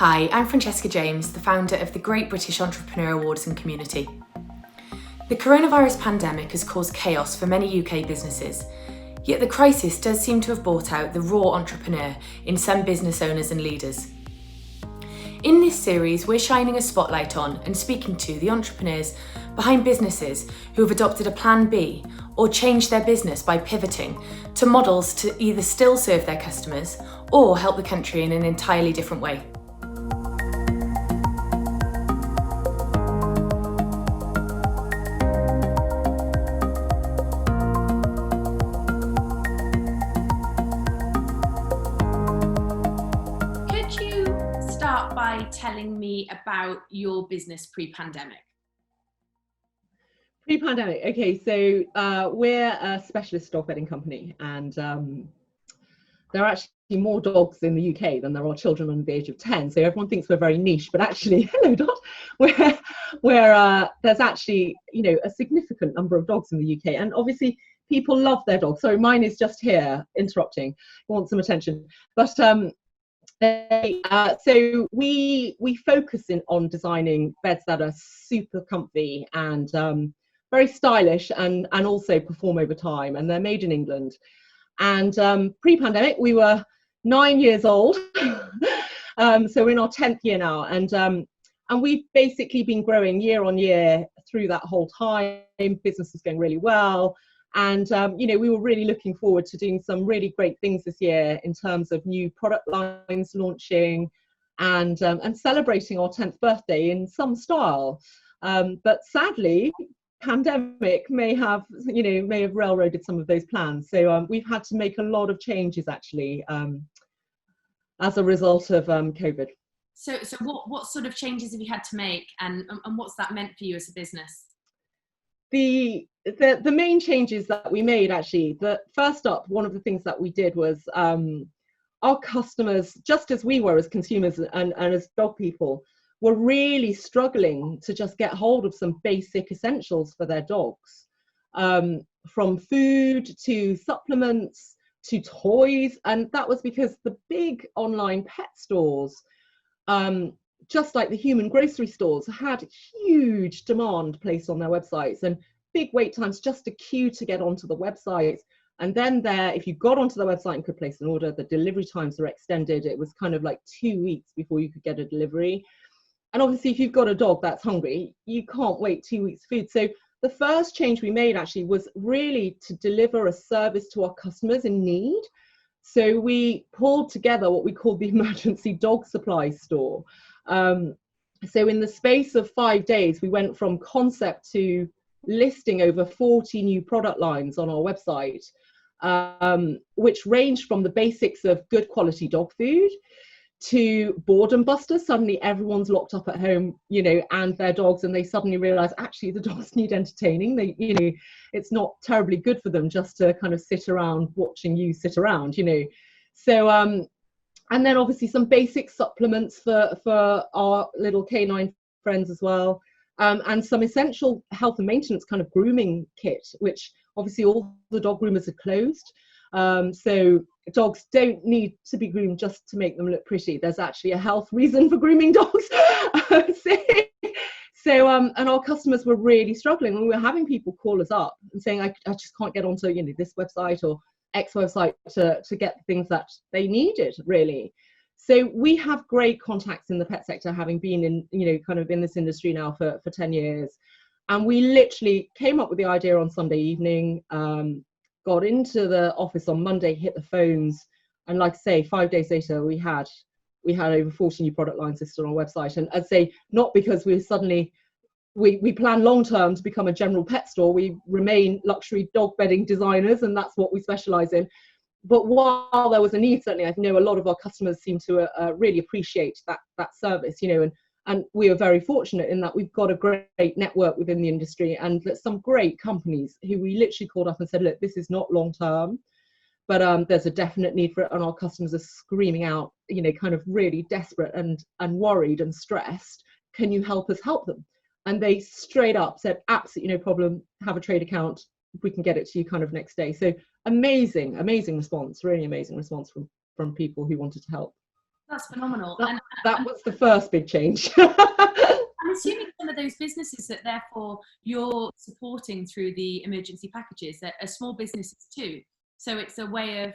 Hi, I'm Francesca James, the founder of the Great British Entrepreneur Awards and Community. The coronavirus pandemic has caused chaos for many UK businesses, yet the crisis does seem to have brought out the raw entrepreneur in some business owners and leaders. In this series, we're shining a spotlight on and speaking to the entrepreneurs behind businesses who have adopted a plan B or changed their business by pivoting to models to either still serve their customers or help the country in an entirely different way. Could you start by telling me about your business pre-pandemic? Pre-pandemic, okay, so we're a specialist dog bedding company, and there are actually more dogs in the UK than there are children under the age of 10. So everyone thinks we're very niche, but actually, hello Dot, there's actually, a significant number of dogs in the UK, and obviously people love their dogs. Sorry, mine is just here interrupting, want some attention. But so we focus on designing beds that are super comfy and very stylish and also perform over time, and they're made in England. And pre-pandemic, we were 9 years old, so we're in our 10th year now, and we've basically been growing year on year through that whole time. Business is going really well, and we were really looking forward to doing some really great things this year in terms of new product lines launching and celebrating our 10th birthday in some style. But sadly, pandemic may have railroaded some of those plans. So we've had to make a lot of changes actually as a result of COVID. So what sort of changes have you had to make, and what's that meant for you as a business? The main changes that we made actually, first up, one of the things that we did was our customers, just as we were as consumers and as dog people, were really struggling to just get hold of some basic essentials for their dogs, from food to supplements to toys. And that was because the big online pet stores, just like the human grocery stores, had huge demand placed on their websites and big wait times just to queue to get onto the website. And then if you got onto the website and could place an order, the delivery times were extended. It was kind of like 2 weeks before you could get a delivery. And obviously, if you've got a dog that's hungry, you can't wait 2 weeks for food. So the first change we made actually was really to deliver a service to our customers in need. So we pulled together what we called the emergency dog supply store. So in the space of 5 days, we went from concept to listing over 40 new product lines on our website, which ranged from the basics of good quality dog food to boredom busters. Suddenly everyone's locked up at home, and their dogs, and they suddenly realize actually the dogs need entertaining. It's not terribly good for them just to kind of sit around watching you sit around, So and then obviously some basic supplements for our little canine friends as well, and some essential health and maintenance kind of grooming kit, which obviously all the dog groomers are closed. So dogs don't need to be groomed just to make them look pretty. There's actually a health reason for grooming dogs. And our customers were really struggling. We were having people call us up and saying, I just can't get onto this website or X website to get the things that they needed, really. So we have great contacts in the pet sector, having been in, kind of in this industry now for 10 years. And we literally came up with the idea on Sunday evening, got into the office on Monday, hit the phones, and like I say, 5 days later, we had over 40 new product lines listed on our website. And I'd say not because we plan long term to become a general pet store. We remain luxury dog bedding designers, and that's what we specialize in. But while there was a need, certainly, I know a lot of our customers seem to really appreciate that service, and we are very fortunate in that we've got a great network within the industry, and some great companies who we literally called up and said, look, this is not long term, but there's a definite need for it, and our customers are screaming out, kind of really desperate and worried and stressed. Can you help us help them? And they straight up said, absolutely no problem, have a trade account, we can get it to you kind of next day. So amazing response, really amazing response from people who wanted to help. That's phenomenal. And That was the first big change. I'm assuming some of those businesses that therefore you're supporting through the emergency packages are small businesses too. So it's a way of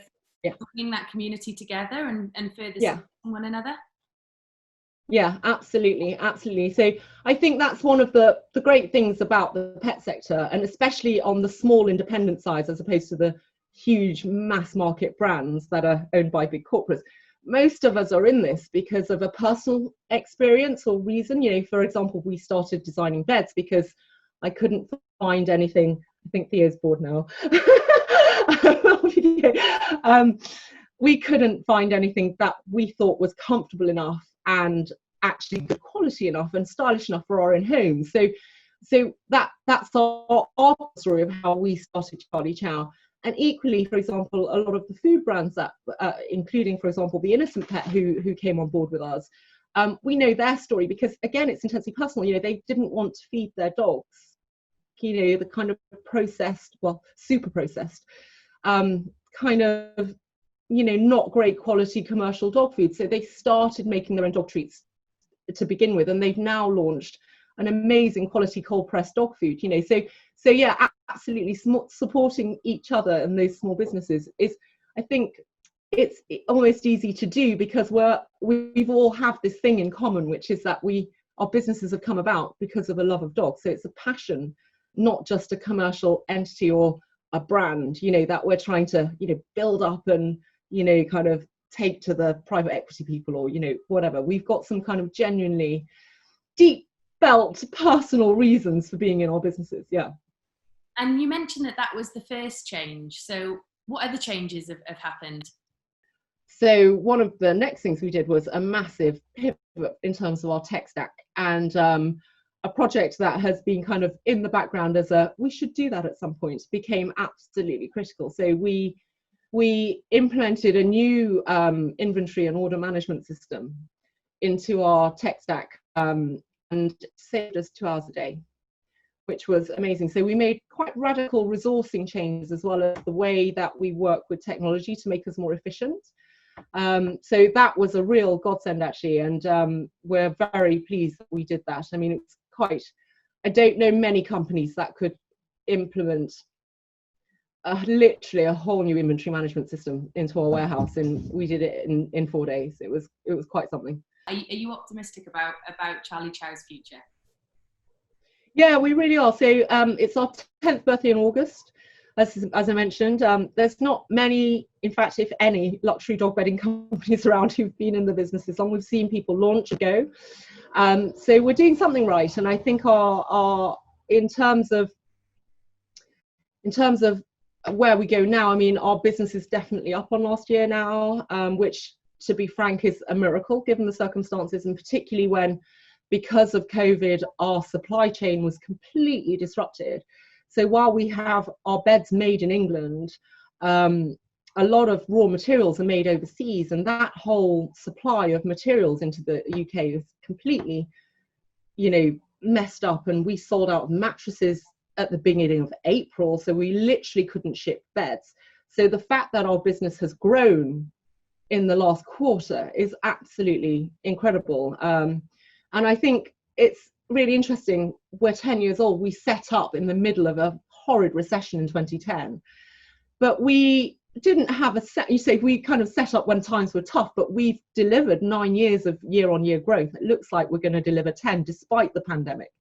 bringing that community together and further supporting one another. Yeah, absolutely, absolutely. So I think that's one of the great things about the pet sector, and especially on the small independent side, as opposed to the huge mass market brands that are owned by big corporates. Most of us are in this because of a personal experience or reason. You know, for example, we started designing beds because I couldn't find anything. I think Theo's bored now. We couldn't find anything that we thought was comfortable enough and actually good quality enough and stylish enough for our own home. So that's our story of how we started Charlie Chow. And equally, for example, a lot of the food brands that, including, for example, the Innocent Pet, who came on board with us, we know their story because, again, it's intensely personal. You know, they didn't want to feed their dogs, you know, the kind of processed, well, super processed, kind of, you know, not great quality commercial dog food. So they started making their own dog treats to begin with, and they've now launched an amazing quality cold pressed dog food, you know. So yeah, absolutely supporting each other and those small businesses is, I think it's almost easy to do because we've all have this thing in common, which is that our businesses have come about because of a love of dogs. So it's a passion, not just a commercial entity or a brand, you know, that we're trying to, you know, build up and, you know, kind of take to the private equity people or, you know, whatever. We've got some kind of genuinely deep felt personal reasons for being in our businesses. Yeah. And you mentioned that was the first change. So what other changes have happened? So one of the next things we did was a massive pivot in terms of our tech stack, and a project that has been kind of in the background as we should do that at some point became absolutely critical. So we implemented a new inventory and order management system into our tech stack, and saved us 2 hours a day, which was amazing. So we made quite radical resourcing changes as well as the way that we work with technology to make us more efficient. So that was a real godsend actually, and we're very pleased that we did that. I mean, it's quite, I don't know many companies that could implement literally a whole new inventory management system into our warehouse, and we did it in 4 days. It was quite something. Are you optimistic about Charlie Chow's future? Yeah, we really are. So it's our 10th birthday in August, as I mentioned. There's not many, in fact, if any, luxury dog bedding companies around who've been in the business as long. We've seen people launch and go. So we're doing something right, and I think our in terms of where we go now, I mean, our business is definitely up on last year now, which, to be frank, is a miracle given the circumstances, and particularly when, because of COVID, our supply chain was completely disrupted. So while we have our beds made in England, a lot of raw materials are made overseas, and that whole supply of materials into the UK is completely, you know, messed up. And we sold out mattresses at the beginning of April, so we literally couldn't ship beds. So the fact that our business has grown in the last quarter is absolutely incredible. And I think it's really interesting. We're 10 years old. We set up in the middle of a horrid recession in 2010, but we didn't have you say we kind of set up when times were tough, but we've delivered 9 years of year-on-year growth. It looks like we're going to deliver 10 despite the pandemic.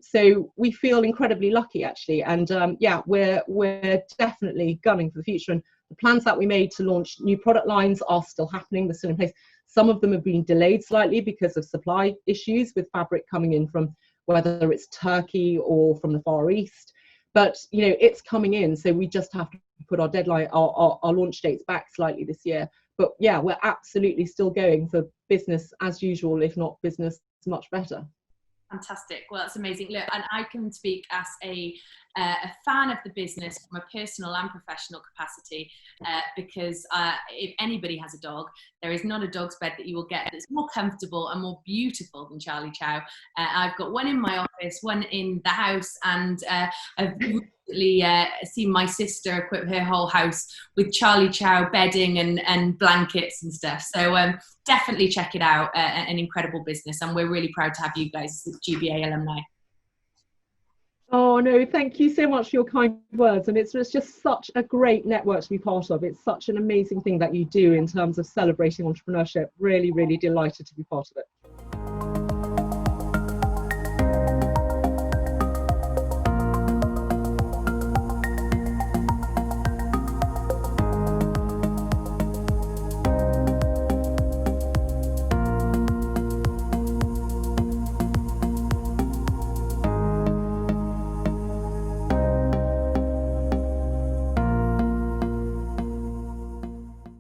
So we feel incredibly lucky actually, and yeah, we're definitely gunning for the future. And the plans that we made to launch new product lines are still happening. They're still in place. Some of them have been delayed slightly because of supply issues with fabric coming in from whether it's Turkey or from the Far East. But you know, it's coming in, so we just have to put our deadline, our launch dates back slightly this year. But yeah, we're absolutely still going for business as usual, if not business much better. Fantastic. Well, that's amazing. Look, and I can speak as a a fan of the business from a personal and professional capacity, because if anybody has a dog, there is not a dog's bed that you will get that's more comfortable and more beautiful than Charlie Chow. I've got one in my office, one in the house, and I've recently seen my sister equip her whole house with Charlie Chow bedding and blankets and stuff. So definitely check it out. An incredible business, and we're really proud to have you guys as GBA alumni. Oh no, thank you so much for your kind words, and it's just such a great network to be part of. It's such an amazing thing that you do in terms of celebrating entrepreneurship. Really, really delighted to be part of it.